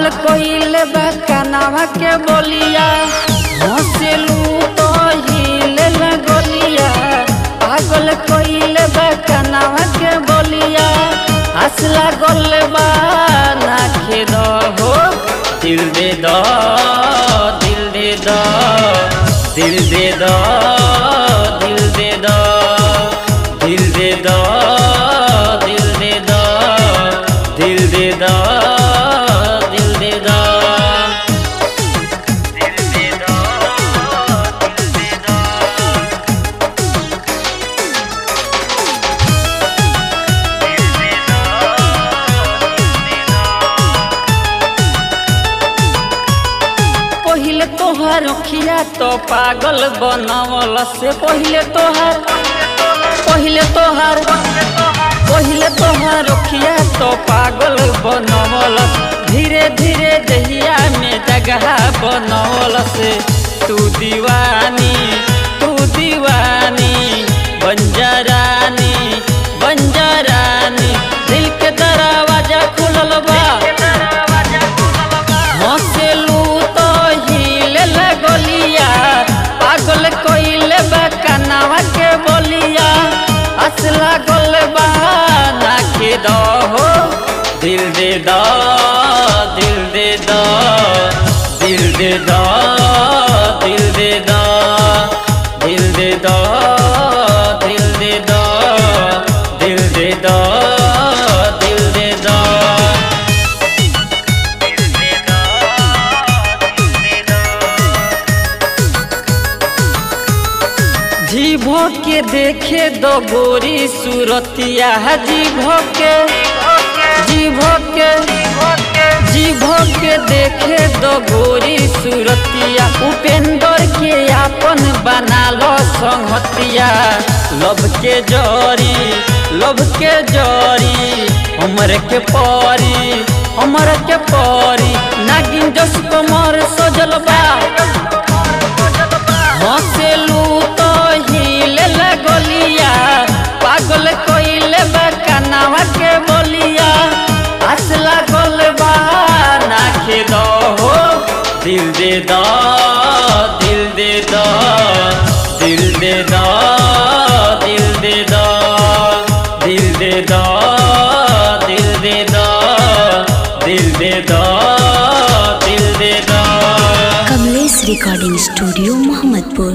पागल कोइले बा कनावा के बोलिया हंसलू तो हिले लगोलिया। पागल कोइले बा कनावा के बोलिया हंसला गोल बा ना खेद हो। दिल दे दो दिल दे दो दिल दे दो दिल दे दो दिल दे दो दिल दे दो दिल दे दो दिल दे दो दिल दे दो दिल दे दो। पहिले तोहार अखिया तो पागल बनावल से पहिले तोहार अखिया तो पागल बनावल। धीरे धीरे दहिया में जगह बनावल से तू दीवानी बंजारानी दिल के दरवाजा खुलल बा। हंसलू तो हिले लगोलिया पागल कोइले बा कनावा के बोलिया असला गोल बा ना खेद हो। दिल दे दो दिल दे दो दिल दे दो दिल दे दो दिल दे दो दिल दे दो दिल दे दो दिल दे दो। जीभो के देखे दो गोरी सूरतिया जीभो के देखे दो गोरी सूरतिया। उपेंद्र के आपन बना लो संगतिया। लब के जरी हमर के परी नागिन जस कमर सजल बा। हंसलू तो हिले लगोलिया पागल कोइले बा कनावा के बोलिया हंसला गोल बा ना खेद हो। दिल दे दो दिल दे दो दिल दे दो दिल दे दो दिल दे दो दिल दे दो दिल दे दो दिल दे दो। Kamlesh recording studio Mohammadpur.